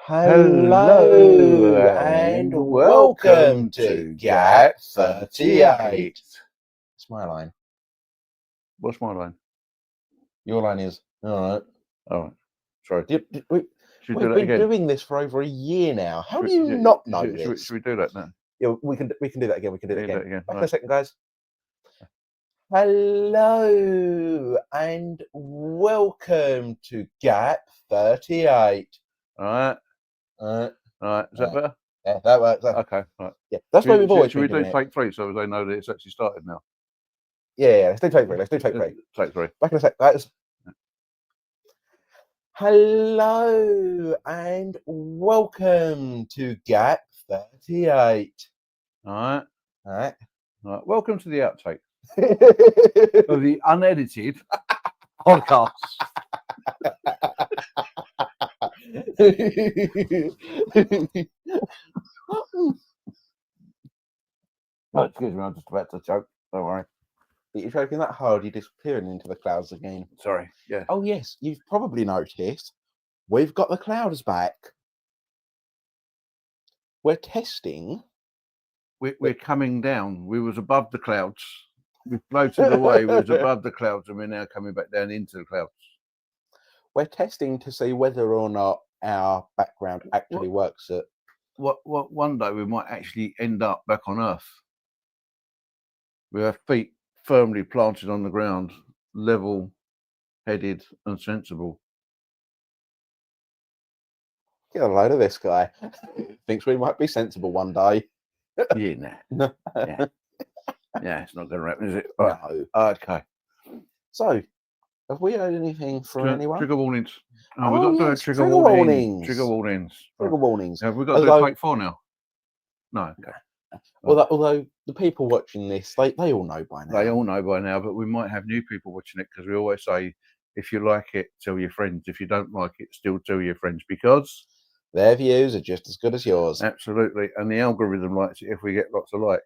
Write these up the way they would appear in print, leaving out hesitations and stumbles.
Hello and welcome to Gap38. It's my line. What's my line? Your line is all right. Oh, sorry. We've been doing this for over a year now. How do you not know this? Should we do that now? Yeah, we can do that again. We can do that again. Back Right. in a second, guys. Hello and welcome to Gap38. All right. Is that better? Yeah, that works. Okay. Right. Yeah, that's why we've always been doing it. Should we do take 3 so they know that it's actually started now? Yeah, let's do take 3. Take 3. Back in a sec, guys. Hello and welcome to Gap38. All right. Welcome to the outtake of the unedited podcast. Oh, excuse me, I'm just about to choke. Don't worry. You're choking that hard, you're disappearing into the clouds again. Sorry. Yeah. Oh yes, you've probably noticed we've got the clouds back. We're testing. We're coming down. We was above the clouds. We floated away. We was above the clouds, and we're now coming back down into the clouds. We're testing to see whether or not our background actually works. What one day we might actually end up back on Earth. We have feet firmly planted on the ground, level-headed and sensible. Get a load of this guy. Thinks we might be sensible one day. Yeah, nah. Yeah, it's not going to happen, is it? No. Okay. So, have we heard anything from anyone? Trigger warnings. Oh, we've got to do a trigger warnings. Trigger warnings. Trigger warnings. Have we got to do take 4 now? No. Okay. Although the people watching this, they all know by now. They all know by now, but we might have new people watching it because we always say, if you like it, tell your friends. If you don't like it, still tell your friends because their views are just as good as yours. Absolutely. And the algorithm likes it if we get lots of likes.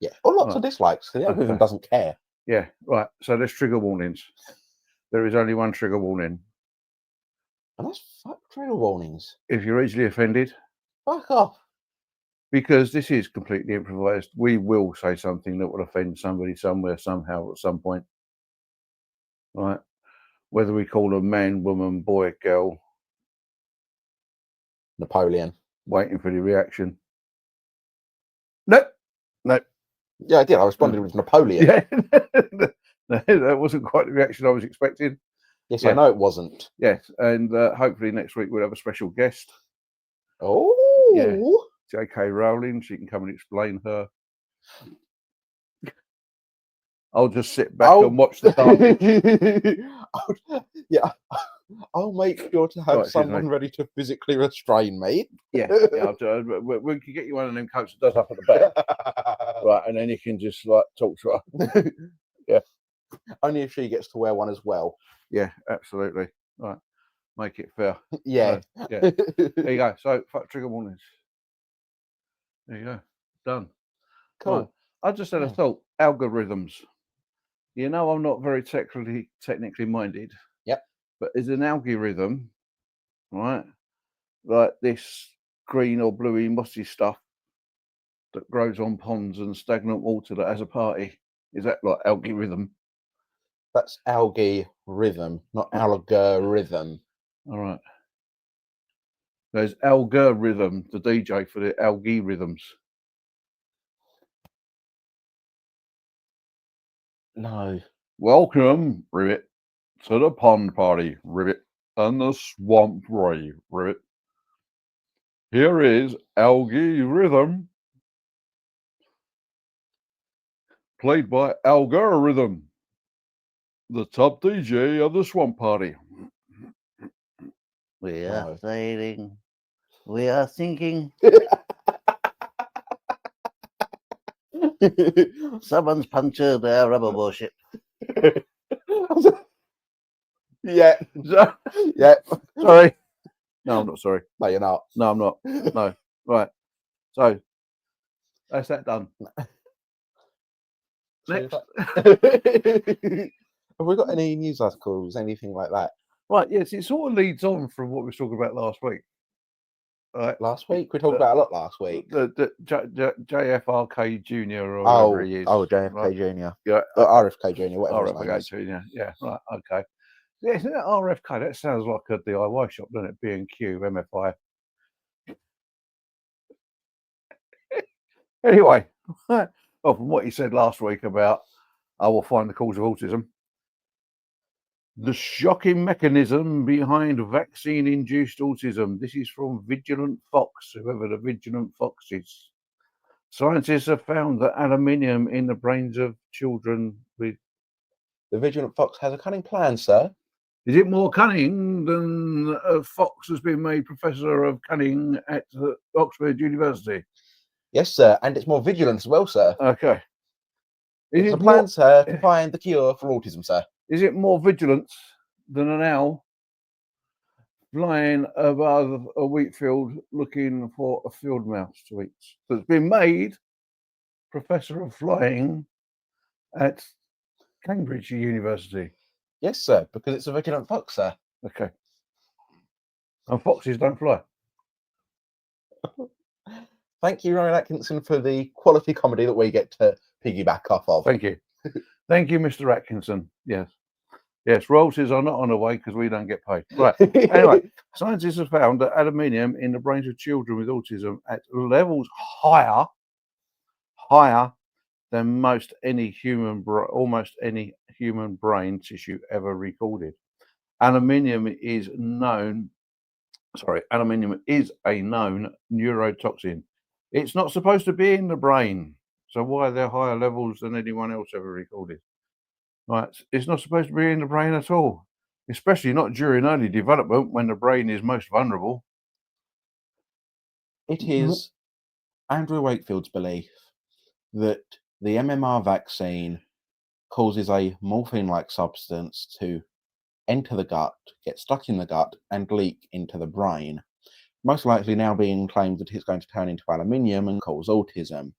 Yeah, or lots of dislikes because the algorithm doesn't care. Yeah, right. So there's trigger warnings. There is only one trigger warning. And that's trigger warnings. If you're easily offended, fuck off. Because this is completely improvised. We will say something that will offend somebody somewhere, somehow, at some point. Right? Whether we call them man, woman, boy, girl. Napoleon. Waiting for the reaction. Nope. Yeah, I did. I responded with Napoleon. Yeah. That wasn't quite the reaction I was expecting. Yes, yeah. I know it wasn't. Yes, and hopefully next week we'll have a special guest. Oh. Yeah. J.K. Rowling. She can come and explain her. I'll just sit back and watch the carnage. Yeah. I'll make sure to have someone ready to physically restrain me. Yeah, we can get you one of them coats that does up at the back. Right, and then you can just like talk to her. Yeah. Only if she gets to wear one as well. Yeah, absolutely. Right. Make it fair. Yeah. Yeah. There you go. So trigger warnings. There you go. Done. Cool. Right. I just had a thought. Algorithms. You know, I'm not very technically minded. Yep. But is an algorithm, right? Like this green or bluey mossy stuff that grows on ponds and stagnant water that has a party. Is that like algorithm? That's algae rhythm, not algorithm. All right. There's algorithm, the DJ for the algae rhythms. No. Welcome, Ribbit, to the pond party, Ribbit, and the swamp rave, Ribbit. Here is algae rhythm, played by Algorithm, the top DJ of the swamp party. We are sailing. We are sinking. Someone's punctured our rubber warship. Yeah. Yeah. Sorry. No, I'm not sorry. No, you're not. No, I'm not. No. Right. So that's that done. Next. Have we got any news articles, anything like that? Right. Yes, it sort of leads on from what we were talking about last week. Right. Last week we talked about a lot last week. The JFRK Junior or whatever he is. JFK right? Junior, Yeah, RFK Junior, whatever his name RFK is. Junior. Yeah, right. Okay. Yeah, isn't that RFK? That sounds like a DIY shop, doesn't it? B&Q, MFI. Anyway, well, from what he said last week about I will find the cause of autism. The shocking mechanism behind vaccine-induced autism. This is from Vigilant Fox, whoever the Vigilant Fox is. Scientists have found that aluminium in the brains of children with... The Vigilant Fox has a cunning plan, sir. Is it more cunning than Fox has been made Professor of Cunning at Oxford University? Yes, sir, and it's more vigilant as well, sir. Okay. It's a plan, sir, to find the cure for autism, sir. Is it more vigilant than an owl flying above a wheat field looking for a field mouse to eat? So it's been made Professor of Flying at Cambridge University. Yes, sir, because it's a Vigilant Fox, sir. Okay. And foxes don't fly. Thank you, Ryan Atkinson, for the quality comedy that we get to piggyback off of. Thank you. Thank you, Mr. Atkinson. Yes. Yes, royalties are not on the way because we don't get paid. Right. Anyway, scientists have found that aluminium in the brains of children with autism at levels higher than almost any human brain tissue ever recorded. Aluminium is a known neurotoxin. It's not supposed to be in the brain. So why are there higher levels than anyone else ever recorded? Right, it's not supposed to be in the brain at all, especially not during early development when the brain is most vulnerable. It is Andrew Wakefield's belief that the MMR vaccine causes a morphine-like substance to enter the gut, get stuck in the gut, and leak into the brain. Most likely now being claimed that it's going to turn into aluminium and cause autism.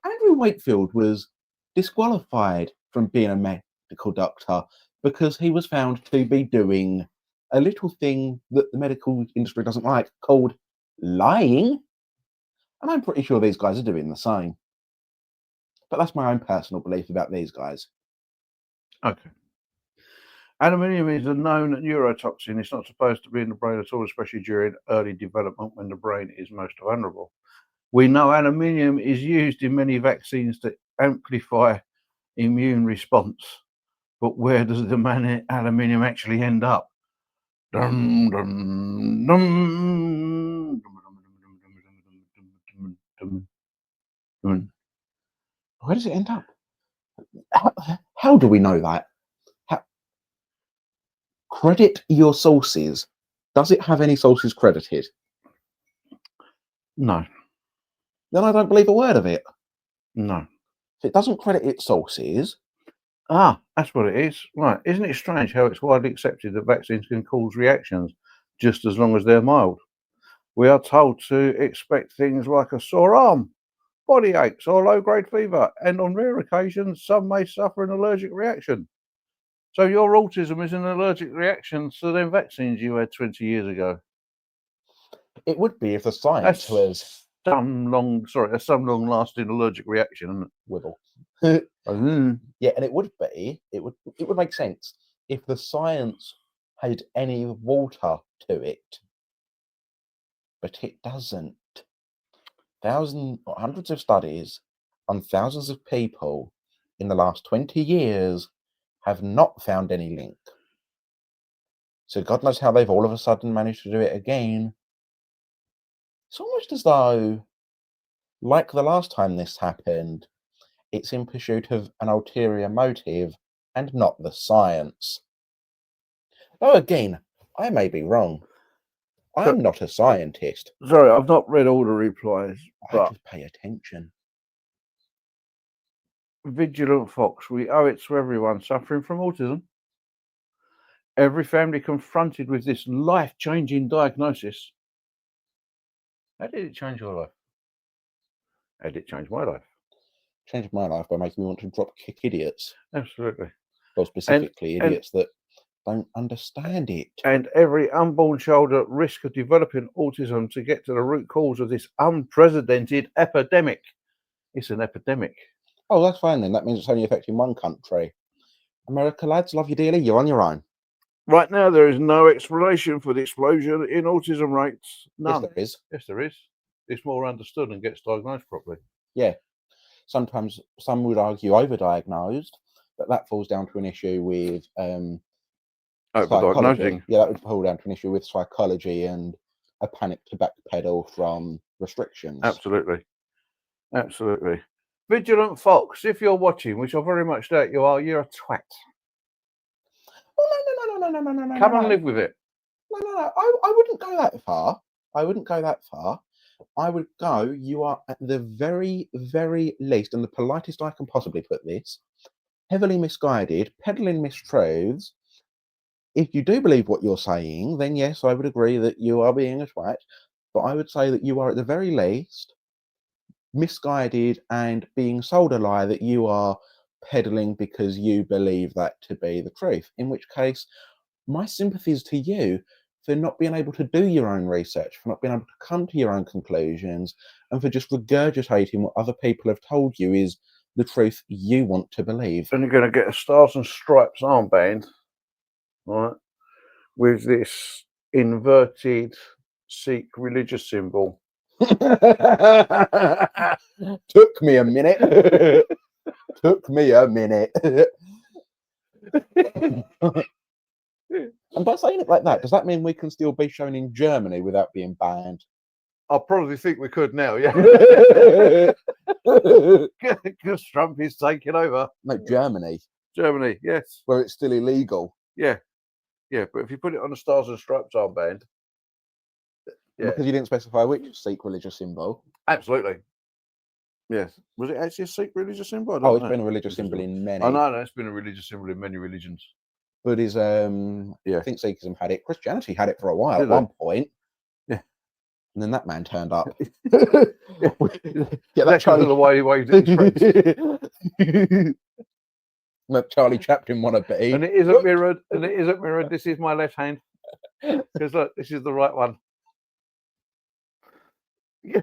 Andrew Wakefield was disqualified from being a medical doctor because he was found to be doing a little thing that the medical industry doesn't like called lying. And I'm pretty sure these guys are doing the same. But that's my own personal belief about these guys. Okay. Aluminium is a known neurotoxin. It's not supposed to be in the brain at all, especially during early development when the brain is most vulnerable. We know aluminium is used in many vaccines to amplify immune response. But where does the aluminium actually end up? Dum, dum, dum, Where does it end up? How do we know that? Credit your sources. Does it have any sources credited? No. Then I don't believe a word of it. No. If it doesn't credit its sources... Ah, that's what it is. Right. Isn't it strange how it's widely accepted that vaccines can cause reactions just as long as they're mild? We are told to expect things like a sore arm, body aches, or low-grade fever, and on rare occasions, some may suffer an allergic reaction. So your autism is an allergic reaction to them vaccines you had 20 years ago. It would be if the science was some long-lasting allergic reaction, isn't it? Wibble. Mm. Yeah, and it would be. It would make sense if the science had any water to it, but it doesn't. Hundreds of studies on thousands of people in the last 20 years have not found any link. So God knows how they've all of a sudden managed to do it again. It's almost as though, like the last time this happened, it's in pursuit of an ulterior motive and not the science. Though again, I may be wrong. I'm not a scientist. Sorry, I've not read all the replies, I just pay attention. Vigilant Fox, we owe it to everyone suffering from autism. Every family confronted with this life-changing diagnosis. How did it change your life? How did it change my life? Changed my life by making me want to drop kick idiots. Absolutely. Well, specifically idiots that don't understand it. And every unborn child at risk of developing autism to get to the root cause of this unprecedented epidemic. It's an epidemic. Oh, that's fine then. That means it's only affecting one country. America, lads, love you dearly. You're on your own. Right now, there is no explanation for the explosion in autism rates. None. Yes, there is. Yes, there is. It's more understood and gets diagnosed properly. Yeah. Sometimes some would argue overdiagnosed, but that falls down to an issue with psychology. Overdiagnosing. Yeah, that would fall down to an issue with psychology and a panic to backpedal from restrictions. Absolutely. Absolutely. Vigilant Fox, if you're watching, which I very much doubt you are, you're a twat. Oh, no. Come and live with it. No. I wouldn't go that far. I wouldn't go that far. I would go, you are at the very, very least, and the politest I can possibly put this, heavily misguided, peddling mistruths. If you do believe what you're saying, then yes, I would agree that you are being a twat. But I would say that you are at the very least misguided and being sold a lie that you are peddling because you believe that to be the truth. In which case, my sympathies to you for not being able to do your own research, for not being able to come to your own conclusions, and for just regurgitating what other people have told you is the truth you want to believe. And you're going to get a Stars and Stripes armband, right, with this inverted Sikh religious symbol. Took me a minute. Took me a minute. And by saying it like that, does that mean we can still be shown in Germany without being banned? I probably think we could now, yeah. Because Trump is taking over. No, Germany, Germany, yes. where it's still illegal. Yeah. Yeah, but if you put it on a Stars and Stripes armband. Yeah. Because you didn't specify which Sikh religious symbol. Absolutely. Yes. Was it actually a Sikh religious symbol? I don't Oh, it's know. been a religious symbol in many. I know, it's been a religious symbol in many religions. Buddhism, I think Sikhism had it. Christianity had it for a while Did at they? one point. Yeah. And then that man turned up. Yeah, that Charlie the way he did his friends. That Charlie Chaplin wannabe. And it isn't mirrored. And it isn't mirrored. This is my left hand. Because look, this is the right one. Yeah.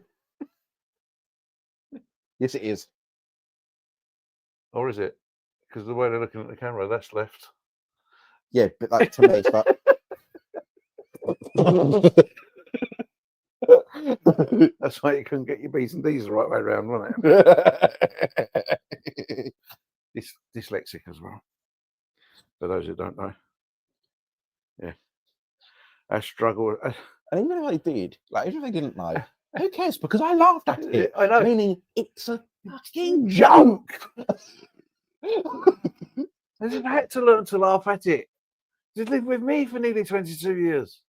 Yes, it is. Or is it? Because the way they're looking at the camera, that's left. Yeah, but that to me, but That's why you couldn't get your B's and D's the right way around, wasn't it? Dyslexic as well. For those who don't know. Yeah. I struggle. and even if I did, like even if I didn't know, who cares? Because I laughed at it. I know. Meaning it's a fucking joke. I've had to learn to laugh at it. You've lived with me for nearly 22 years.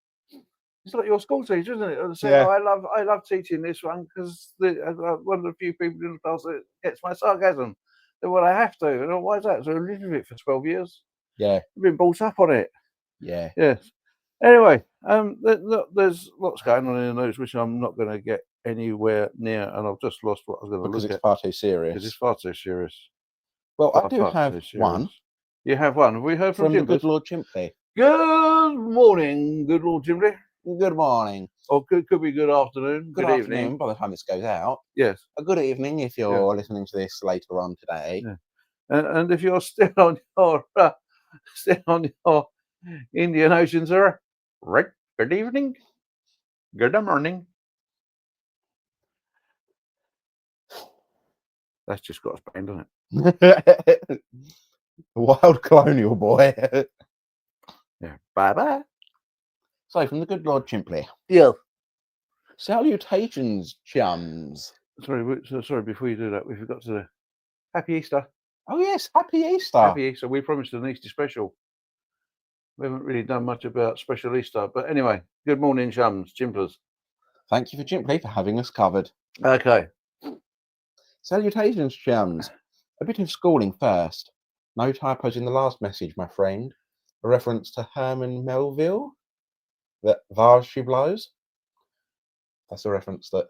It's like your school teacher, isn't it? Say, Yeah. oh, I love teaching this one because one of the few people in the class that gets my sarcasm. Then well, I have to. And why is that? So I've lived with it for 12 years. Yeah. I've been brought up on it. Yeah. Yes. Anyway, there's lots going on in the news which I'm not going to get anywhere near, and I've just lost what I was going to Because look it's at. far too serious. Because it's far too serious. Well, I Far, do far have too serious. one You have one. Have we heard from the Jim? good Lord Chimpy. Good morning, good Lord Jimmy. Good morning. Or could be good afternoon. Good evening. afternoon by the time this goes out. Yes. A good evening if you're listening to this later on today. Yeah. And if you're still on your Indian Ocean, sir, right? Good evening. Good morning. That's just got us banned, doesn't it? Wild colonial boy. Yeah. Bye bye. So from the good Lord Chimpy. Yeah. Salutations, chums. Sorry. Before you do that, we forgot to Happy Easter. Oh yes, Happy Easter. Happy Easter. We promised an Easter special. We haven't really done much about special Easter, but anyway, good morning, chums, chimplers. Thank you for Chimpy for having us covered. Okay. Salutations, chums. A bit of schooling first. No typos in the last message, my friend. A reference to Herman Melville. That vase she blows. That's a reference that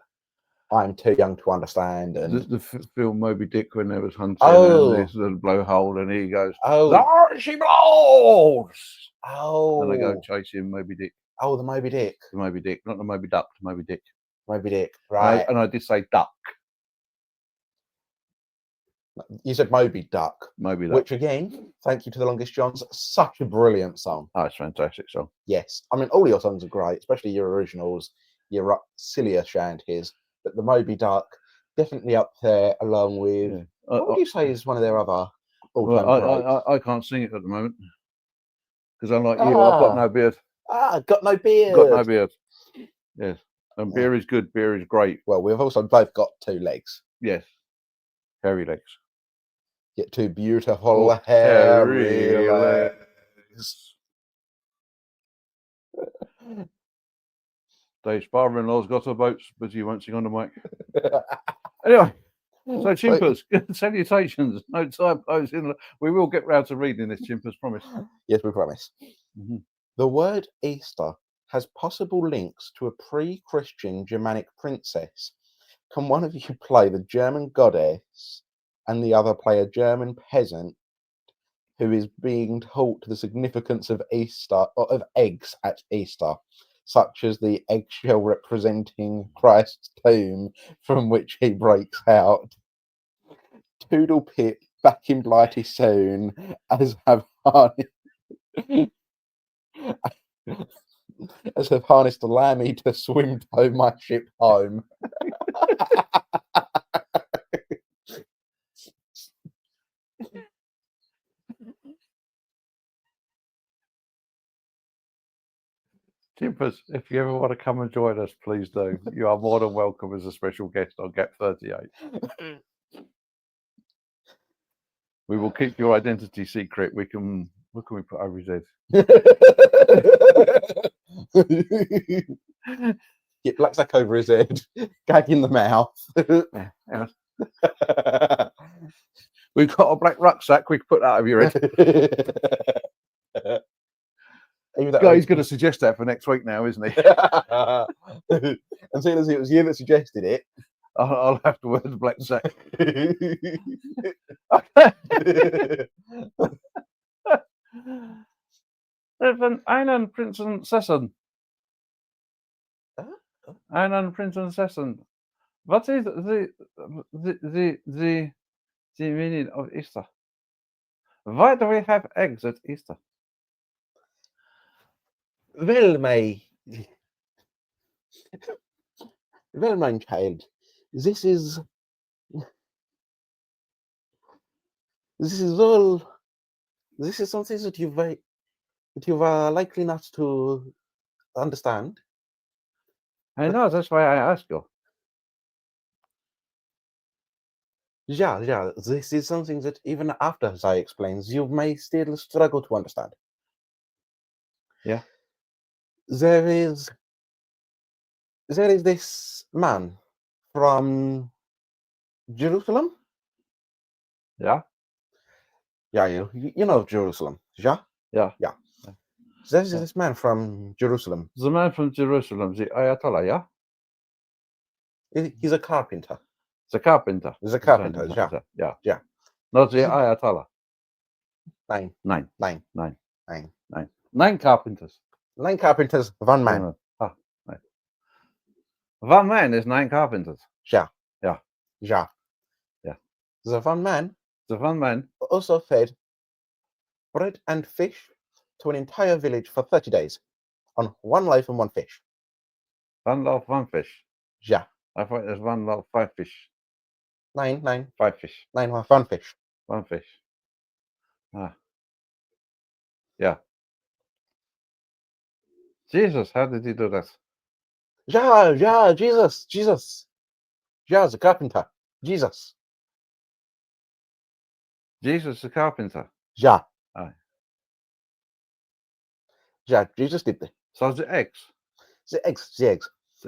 I'm too young to understand. And The film Moby Dick when there was hunting Oh. and this little blowhole and he goes, oh, there she blows! oh, And they go chasing Moby Dick. oh, the Moby Dick, The Moby Dick, not the Moby Duck, the Moby Dick. Moby Dick, And right? I did say duck, You said Moby Duck, Moby Duck. which again, thank you to the Longest Johns. Such a brilliant song. Oh, it's a fantastic song. Yes, I mean all your songs are great, especially your originals, your sillier shanties. But the Moby Duck definitely up there, along with Yeah. what would you say is one of their other all-time greats? Well, I can't sing it at the moment because unlike you, I've got no beard. Got no beard. Got no beard. Yes, and beer is good. Beer is great. Well, we've also both got 2 legs. Yes, hairy legs. Get 2 beautiful Oh, hairy hairy legs. Dave's father-in-law's got a boat, but he won't sing on the mic. Anyway, so chimpers, salutations. No typos in. We will get round to reading this, chimpers, promise. Yes, we promise. Mhm. The word Easter has possible links to a pre-Christian Germanic princess. Can one of you play the German goddess and the other play a German peasant who is being taught the significance of Easter, or of eggs at Easter, such as the eggshell representing Christ's tomb from which he breaks out? Toodle Pip, back in Blighty soon, as have harnessed a lammy to swim tow my ship home. Chimpers, if you ever want to come and join us, please do. You are more than welcome as a special guest on Gap38. We will keep your identity secret. What can we put over his head? Get black sack over his head, gag in the mouth. Yeah. We've got a black rucksack. We can put that over your head. He's going to suggest that for next week now, isn't he? And seeing as it was you that suggested it, I'll have to wear the black sack. Einen Prinzessin. Einen Prinzessin. What is the meaning of Easter? Why do we have eggs at Easter? well, my child, this is something that you are likely not to understand. I know, that's why I ask you. Yeah, this is something that even after Zai explains, you may still struggle to understand. Yeah. There is this man from Jerusalem. Yeah? Yeah, you know Jerusalem, yeah? Yeah. There's this man from Jerusalem. The man from Jerusalem, the Ayatollah, yeah? He's a carpenter. The carpenter. He's a carpenter, Yeah. Yeah. Not the Ayatollah. 9. 9. 9. 9. 9. 9. 9 carpenters. 9 carpenters, 1 man. Ah, right. 1 man is 9 carpenters. Yeah. Yeah. Yeah. Yeah. The 1 man The 1 man also fed bread and fish to an entire village for 30 days on 1 loaf and 1 fish. 1 loaf, 1 fish. Yeah. I thought there's 1 loaf, 5 fish. 9. 5 fish. 9, 1 fish. 1 fish. Ah. Yeah. Jesus, how did he do that? Yeah, Jesus. Yeah, the carpenter. Jesus. Jesus the carpenter. Yeah. Aye. Yeah, Jesus did it. So the eggs. The eggs. The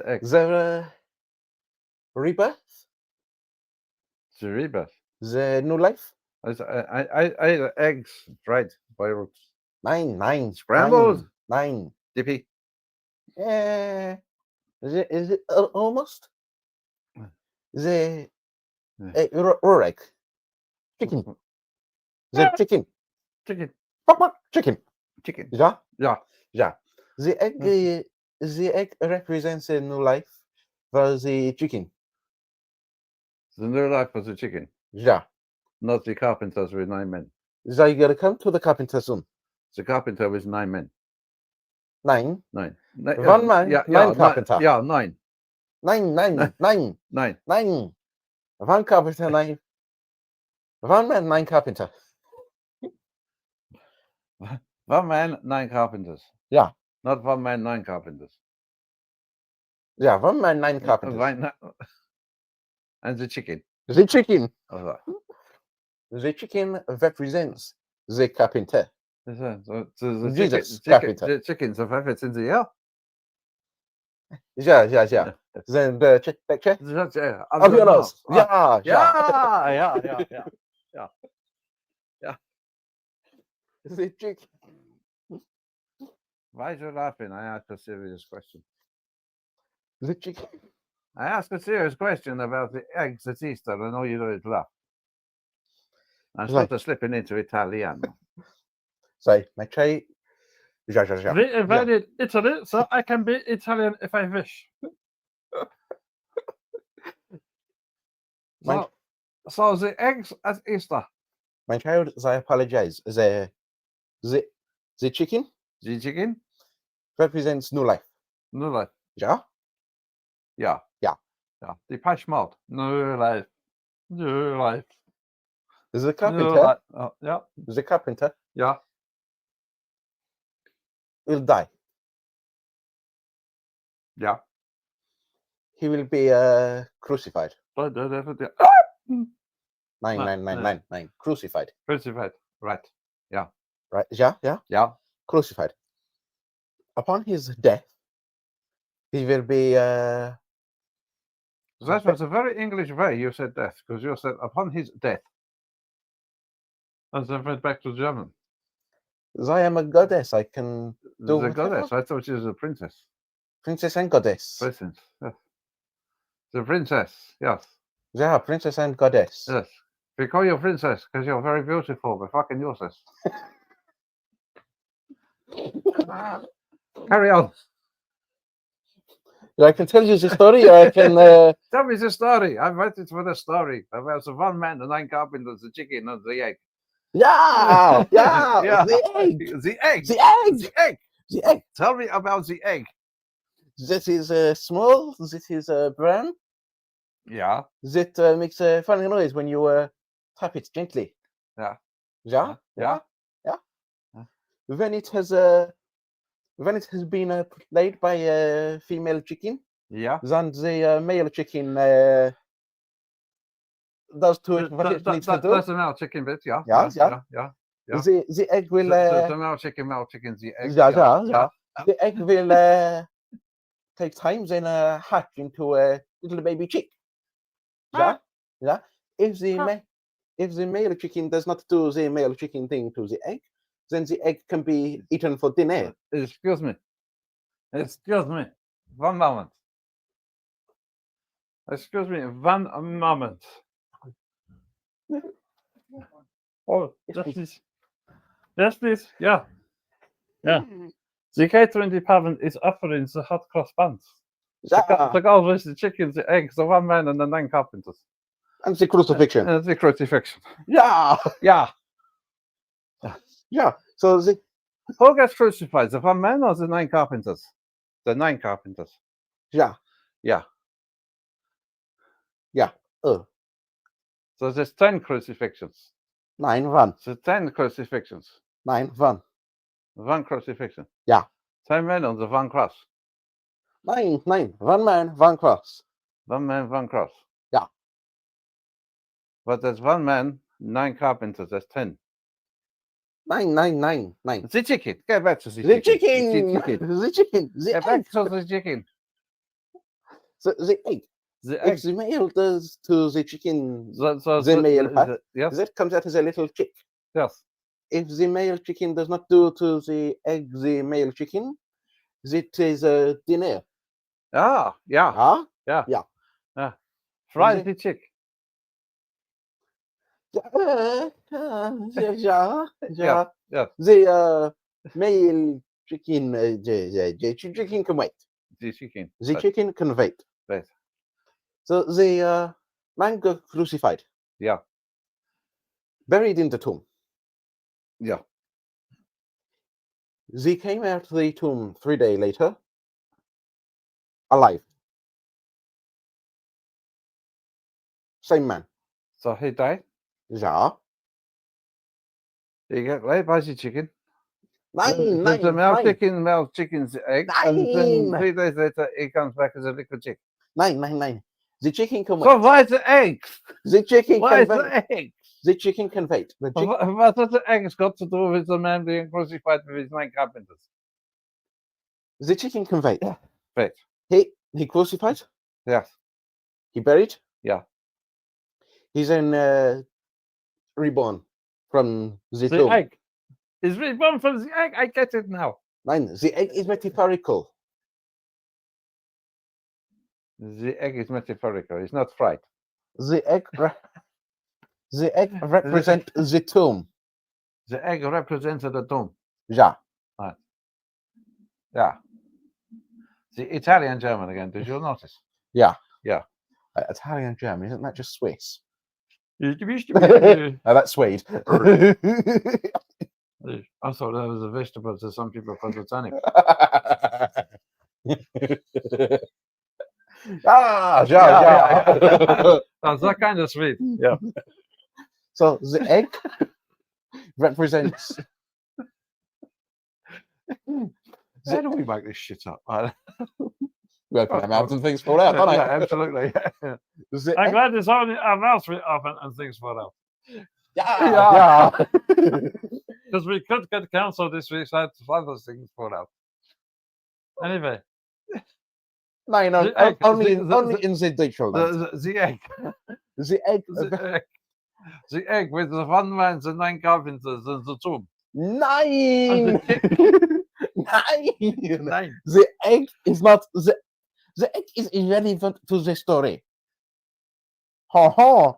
eggs. The rebirth. The rebirth. The new life. I ate eggs fried, boiled, 9. Scrambled. 9. dippy. Yeah. Is it almost? the Yeah. egg. Chicken. The chicken. Chicken. Chicken. Chicken. Yeah. Yeah. Yeah. The egg represents a new life for the chicken. The new life was a chicken, Yeah. not the carpenters with 9 men. They gotta come to the carpenter soon. The carpenter was 9 men. 9. 9. One man, Yeah, nine yeah, carpenter. Yeah, 9. 9, 9, 9, 9. 9. One carpenter, 9. One man, 9 carpenter. 1 man, 9 carpenters. Yeah. Not 1 man, 9 carpenters. Yeah, 1 man, 9 carpenters. And the chicken. The chicken. All right. The chicken represents the carpenter. The Jesus, chicken, carpenter. the chickens have it in the air. Yeah. Then the check. Of your nose. Yeah. The chicken. Why are you laughing? I asked a serious question. The chicken. I asked a serious question about the eggs at Easter, and all you do is laugh. I'm sort of slipping into Italiano. So, my try. We invented Italy, so I can be Italian if I wish. So the eggs at Easter. My child, I apologize. The chicken The chicken? represents new life. New life. Yeah? Yeah. Yeah. Yeah. The patch mode. New life. New life. The New carpenter. life. Oh, yeah. The carpenter Yeah. will die. Yeah. He will be crucified. But everything. 9. Crucified. Crucified. Right. Right? Yeah. Yeah. Crucified. Upon his death, he will be. That was a very English way you said death, because you said upon his death. And then went back to German. I am a goddess. I can do The whatever. goddess. I thought she was a princess. Princess and goddess. Princess. Yes. The princess. Yes. Yeah, princess and goddess. Yes. We call you princess because you're very beautiful, but fucking useless. Carry on. I can tell you the story, or I can. Tell me the story. I'm waiting for the story about the 1 man, the 9 carpenters, the chicken, and the egg. Yeah. Yeah. The egg. The egg. The egg. The egg. The egg. Tell me about the egg. This is small. This is brown. Yeah. That makes a funny noise when you tap it gently. Yeah. Yeah. When it has been laid by a female chicken, Yeah. then the male chicken does to it what it needs to do. That's a male chicken bit. Yeah. Yeah. Yeah. The egg will. The male chicken, the egg. Yeah. The egg will take time, then hatch into a little baby chick. Yeah. If the male chicken does not do the male chicken thing to the egg, then the egg can be eaten for dinner. Excuse me. 1 moment. Excuse me. 1 moment. Oh, yes, please. Yeah. The catering department is offering the hot cross buns. The girl with the chicken, the eggs, the 1 man, and the 9 carpenters. And the crucifixion. And the crucifixion. Yeah. So who gets crucified? The 1 man or the 9 carpenters? The 9 carpenters. Yeah. So there's 10 crucifixions. 9, 1. So 10 crucifixions. 9, 1. 1 crucifixion. Yeah. 10 men on the 1 cross. 9. 1 man, 1 cross. 1 man, 1 cross. Yeah. But there's 1 man, 9 carpenters. That's 10. 9. The chicken. Get back to the The chicken. chicken. The chicken. The Get egg. back to the chicken. The egg. The If egg. the male does to the chicken, So the male part, yes. that comes out as a little chick. Yes. If the male chicken does not do to the egg the male chicken, that is a dinner. Ah, yeah. Huh? Fry the chick. Yeah, yeah. Yeah. The male chicken, the chicken can wait. The chicken. The Right. chicken can wait. Right. So the man got crucified, Yeah. buried in the tomb. Yeah. They came out of the tomb 3 days later, alive. Same man. So he died. Ja. He got laid by the chicken. Nein, The nein, male nein, chicken's egg, and then Nein. 3 days later he comes back as a liquid chick. nein, nein, nein. The chicken can So wait. why is the eggs? The chicken Why can is the wait. eggs? The chicken can wait. The chicken, What has the eggs got to do with the man being crucified with his 9 carpenters? the chicken can wait. Yeah. Wait. He crucified. Yes. He buried. Yeah. He's in reborn from the The tomb. egg. Is reborn from the egg. I get it now. Nein, the egg is metaphorical. The egg is metaphorical. It's not fried. The egg, the egg represent the tomb. The egg represented the tomb. Ja. Yeah. The Italian German again. Did you notice? Yeah. Yeah. Italian German, isn't that just Swiss? I Oh, that's Swede. thought that was a vegetable to some people called the tonic. Ah, ja. That's that kind of sweet. Yeah. So the egg represents. How do we make this shit up? We open our mouths and things fall out, don't Yeah, I? absolutely. The I'm egg- glad it's only our mouths we open and things fall out. Yeah. Because we could get cancelled this week, so I had to find those things fall out. Anyway, No, The egg, only the- in the Deutschland. the egg. The egg. The egg with the 1 man, the 9 carpenters, and the tomb. Nine. Nine. 9. The egg is not the egg is irrelevant to the story. Ha ha.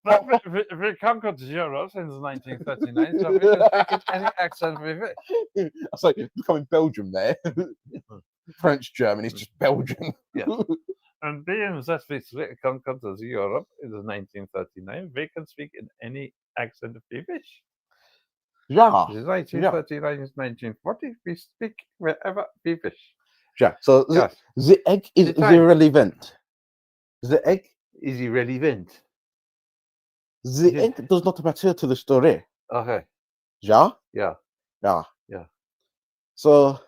But we conquered Europe since 1939, so we can speak in any accent we wish. It's like becoming Belgium there. French German is just Belgian. And being that we conquered Europe in 1939, we can speak in any accent we wish. Yeah. This is 1939 is 1940. We speak wherever we wish. Yeah. So Yes. the egg is The time. irrelevant. The egg Is irrelevant. The Yeah. egg does not matter to the story. Okay. Yeah? Yeah. Yeah. Yeah. So,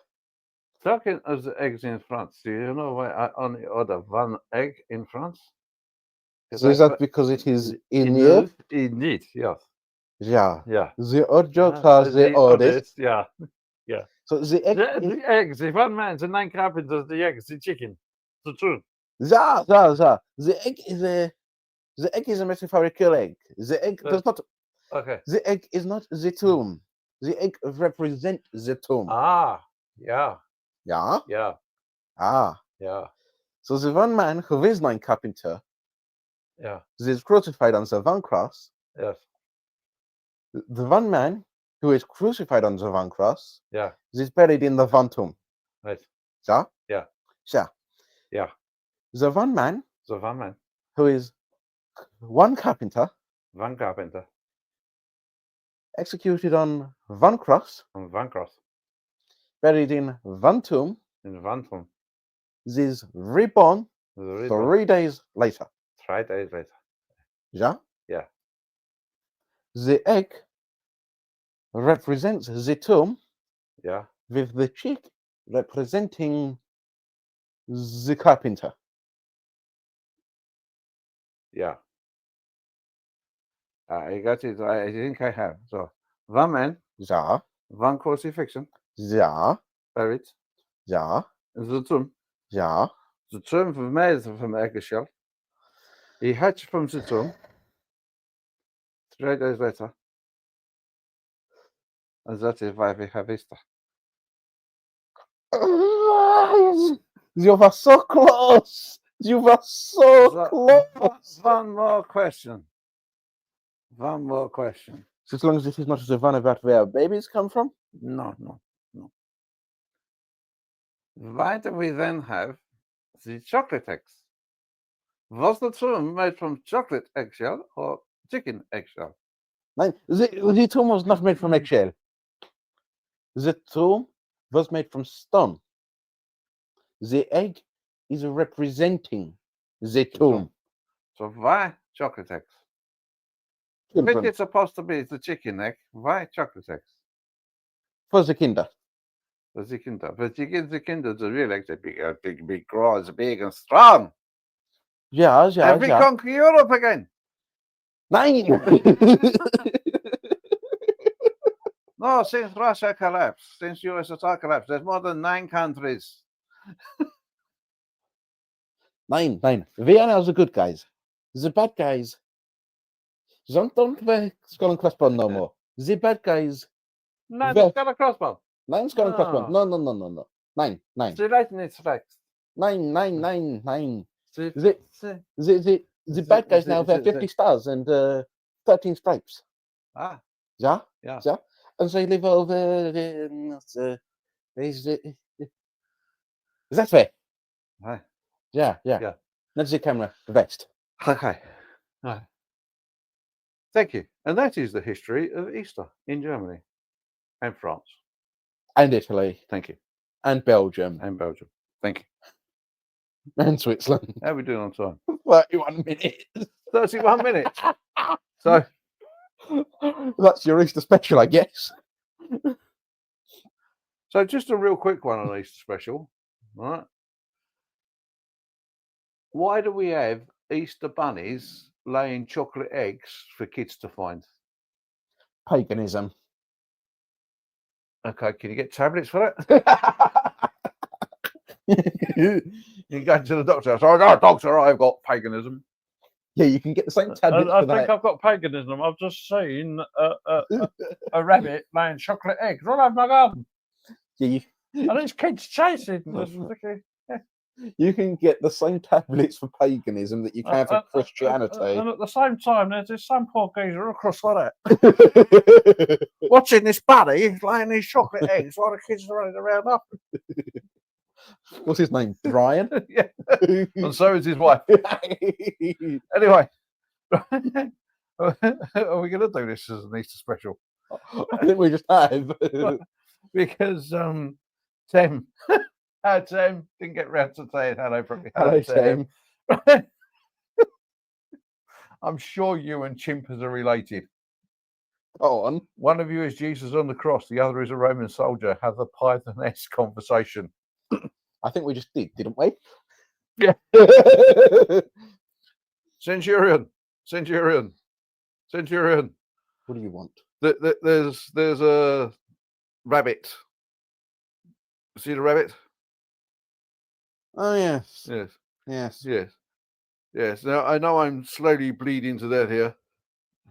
Talking of the eggs in France, do you know why I only order 1 egg in France? is that because it is in here? Indeed, yes. Yeah. Yeah. The odd jokes are the oddest. Yeah. So the egg is... The eggs, the 1 man, the 9 carpenters, the eggs, the chicken, the truth. Yeah. The egg is a metaphorical egg. The egg does not... Okay. The egg is not the tomb. The egg represents the tomb. Ah, yeah, Yeah? yeah, Ah. yeah, So the 1 man who is 9 carpenter yeah, is crucified on the 1 cross. yes, The 1 man who is crucified on the 1 cross yeah, is buried in the 1 tomb. right, Yeah? Yeah. Yeah. yeah. The 1 man So 1 man, who is 1 carpenter 1 carpenter, executed on 1 cross, and 1 cross, buried in 1 tomb, in 1 tomb. is reborn The reason 3 days later. 3 days later. Yeah? Yeah. The egg represents the tomb Yeah, with the chick representing the carpenter. yeah. I got it. I think I have. So 1 man, Yeah. 1 crucifixion, Yeah. buried Yeah. in the tomb. Yeah. The tomb was made from eggshell. He hatched from the tomb 3 days later. And that is why we have Easter. You were so close. You were so close. One more question. One more question. As long as this is not a savannah about where babies come from. No. Why do we then have the chocolate eggs? Was the tomb made from chocolate eggshell or chicken eggshell? Nein, the tomb was not made from eggshell. The tomb was made from stone. The egg is representing the tomb. So why chocolate eggs? If Children, it's supposed to be the chicken egg, why chocolate eggs? for the kinder. For the kinder. But you give the kinder the real eggs, they're big, gross, big and strong. Yeah. And we conquer Europe again. Nein! No, since Russia collapsed, since USSR collapsed, there's more than 9 countries. Nein. Vienna are the good guys. The bad guys don't wear skull and crossbones no more. The bad guys. No, Well- it's got a crossbow. Nein, skull and crossbones. No. Nein. Sie leiten its rechts. Nein. Sie, The bad guys now wear 50 stars and 13 stripes. Ah, Yeah? yeah. And they live over in is that way. Right. Yeah. Yeah. That's the camera west. Okay. Right. Thank you. And that is the history of Easter in Germany and France. And Italy. Thank you. And Belgium. And Belgium. Thank you. And Switzerland. How are we doing on time? 31 minutes. 31 minutes. So, That's your Easter special, I guess. so just a real quick one on Easter special, right? Why do we have Easter bunnies laying chocolate eggs for kids to find? Paganism. Okay, can you get tablets for that? You go to the doctor. So, oh, doctor, I've got paganism. Yeah, you can get the same tablets I for think that. I've got paganism. I've just seen a rabbit laying chocolate eggs all over my garden. Yeah, And these kids chasing. This ridiculous. you can get the same tablets for paganism that you can for Christianity. And at the same time, there's this some poor geezer across like that, watching this bunny laying these chocolate eggs while the kids are running around up. What's his name? Brian? Yeah. And so is his wife. Anyway, are we going to do this as an Easter special? I think we just have. Because Tim, Tim didn't get round to saying hello properly. Hello, Tim. I'm sure you and Chimpers are related. Go on. One of you is Jesus on the cross, the other is a Roman soldier. Have a Python-esque conversation. I think we just did, didn't we? Yeah. Centurion. What do you want? There's a rabbit. See the rabbit? Oh, yes. Yes. Yes. Yes. Now I know I'm slowly bleeding to death here,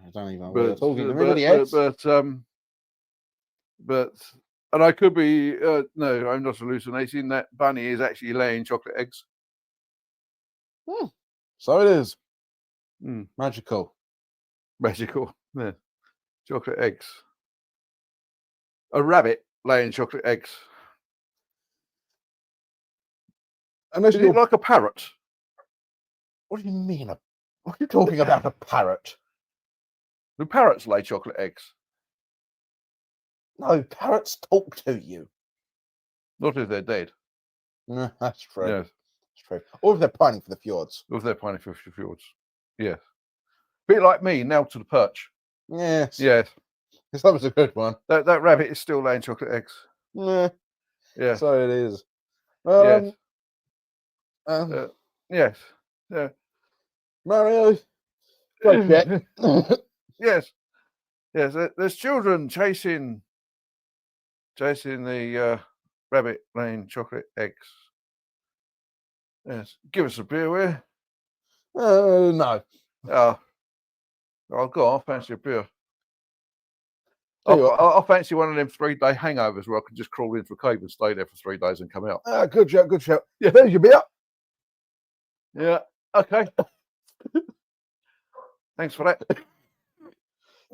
I don't even know what you're but talking to anybody else. but and I could be no, I'm not hallucinating. That bunny is actually laying chocolate eggs. So it is. Mm. Magical. Magical. Yeah. Chocolate eggs. A rabbit laying chocolate eggs. Unless Is it like a parrot? What do you mean? What are you talking about? A parrot? Do parrots lay chocolate eggs? No, parrots talk to you. Not if they're dead. No, that's true. Yes. That's true. Or if they're pining for the fjords. Or if they're pining for fjords. Yes. Bit like me, now to the perch. Yes. Yes. That was a good one. That rabbit is still laying chocolate eggs. Yeah. Yeah. So it is. Yes. Yes. Yes. Yeah. Mario. Great bet. Yes. Yes. There's children chasing the rabbit laying chocolate eggs. Yes. Give us a beer, will you? No. Oh, I'll go. I'll fancy a beer. I, I fancy one of them 3-day hangovers where I can just crawl into a cave and stay there for 3 days and come out. Good shout, good shout. Yeah, there's your beer. Yeah. Okay. Thanks for that.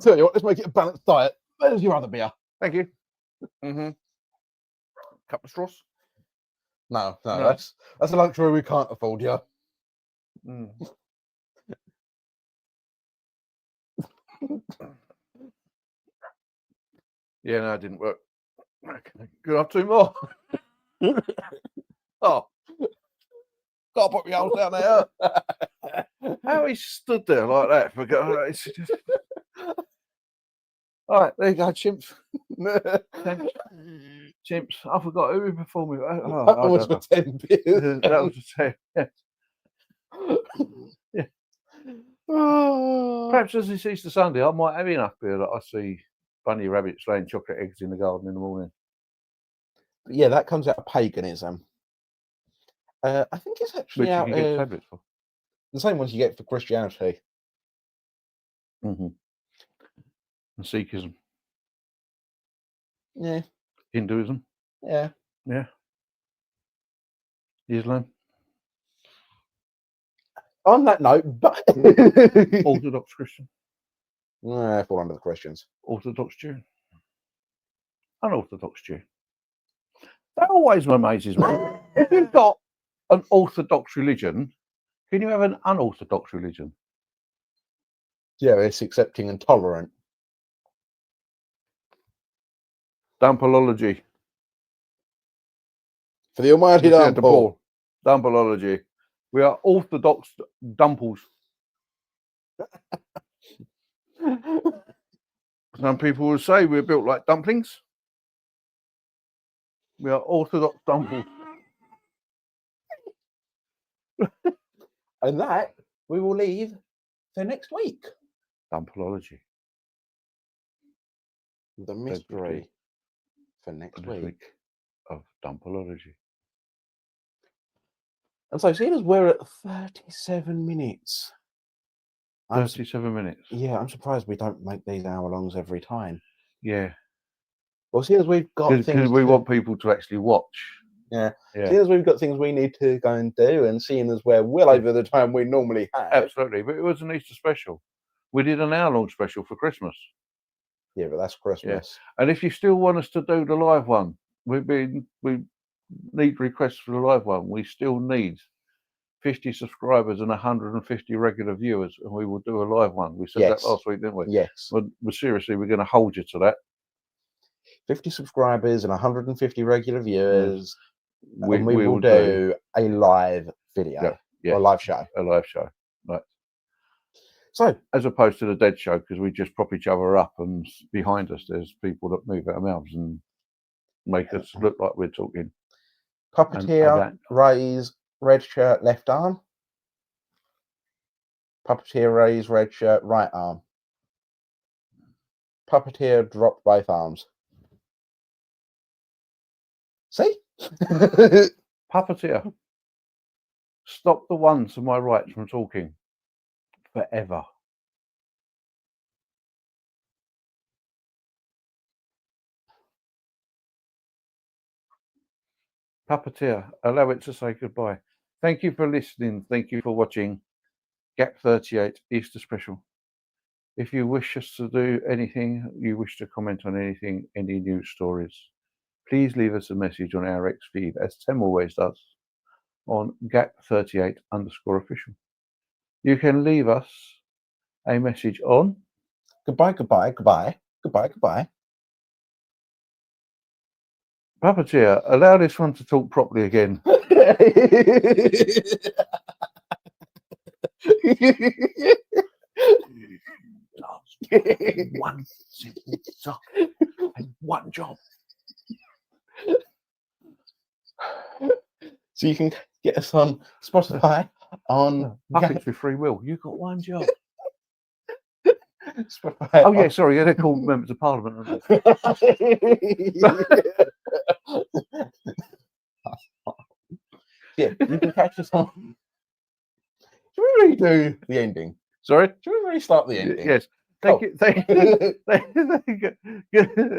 Tell you what, let's make it a balanced diet. There's your other beer. Thank you. Couple of straws. No, No. that's a luxury we can't afford, yeah. Yeah, no, it didn't work. Okay. Could I have 2 more? Oh, gotta put my arms down there. How he stood there like that? For it's just... All right, there you go, chimps. Chimps. I forgot who we performed with. Oh, That was for 10 beers. That was for 10. Yeah. Perhaps as it's Easter Sunday, I might have enough beer that I see bunny rabbits laying chocolate eggs in the garden in the morning. Yeah, that comes out of paganism. I think it's actually Which you out can get of tablets for. the same ones you get for Christianity. And Sikhism. Yeah, Hinduism. yeah. Islam. On that note, but Orthodox Christian. fall under the Christians. Orthodox Jew. Unorthodox Jew. That always amazes me. If you've got an orthodox religion, can you have an unorthodox religion? Yeah, it's accepting and tolerant. Dumpolology. For the almighty Yeah, Paul. Dumpolology. We are orthodox dumples. Some people will say we're built like dumplings. We are orthodox dumples. And that we will leave for next week. Dumpolology. The mystery for next week. Of dumpolology. And so, seeing as we're at 37 minutes, 37 minutes. Yeah, I'm surprised we don't make these hour-longs every time. Yeah. Well, seeing as we've got things Because we want people to actually watch. Yeah. Yeah. Seeing as we've got things we need to go and do, and seeing as we're well over the time we normally have. Absolutely. But it was an Easter special. We did an hour-long special for Christmas. Yeah, but that's Christmas. And if you still want us to do the live one, we need requests for the live one. We still need 50 subscribers and 150 regular viewers, and we will do a live one. We said that last week, didn't we? Yes. Well, seriously, we're going to hold you to that. 50 subscribers and 150 regular viewers. We will do a live video or a live show. A live show, right. So, as opposed to the dead show, because we just prop each other up, and behind us there's people that move our mouths and make us look like we're talking. Puppeteer, raise, red shirt, left arm. Puppeteer, raise, red shirt, right arm. Puppeteer, drop both arms. See? Puppeteer, stop the one to my right from talking forever. Puppeteer, allow it to say goodbye. Thank you for listening. Thank you for watching Gap38 Easter Special. If you wish us to do anything, you wish to comment on anything, any news stories, please leave us a message on our X feed, as Tem always does, on Gap38_official. You can leave us a message on goodbye, goodbye, goodbye, goodbye, goodbye. Puppeteer, allow this one to talk properly again. One simple sock and one job. So you can get us on Spotify on Puppets with free will. You got one job. Spotify. Oh yeah, sorry, they're called members of Parliament, aren't they? Yeah, you can catch us on. Should we redo the ending? Sorry? Should we restart the ending? Yes. Thank Oh. you. Thank you.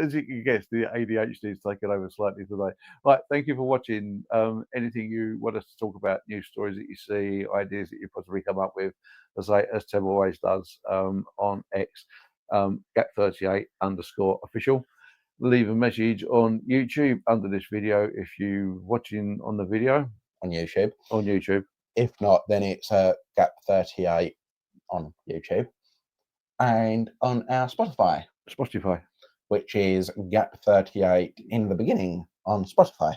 As you can guess, the ADHD is taken over slightly today. Right, thank you for watching. Anything you want us to talk about, news stories that you see, ideas that you possibly come up with, as Tim always does, on X, Gap38_official. Leave a message on YouTube under this video if you're watching on the video on YouTube. on YouTube. If not, then it's Gap38 on YouTube. And on our Spotify, which is Gap38 in the beginning on Spotify.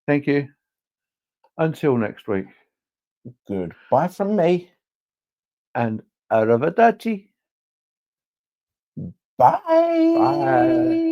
Thank you. Until next week. Goodbye from me. And arrivederci. Bye. Bye.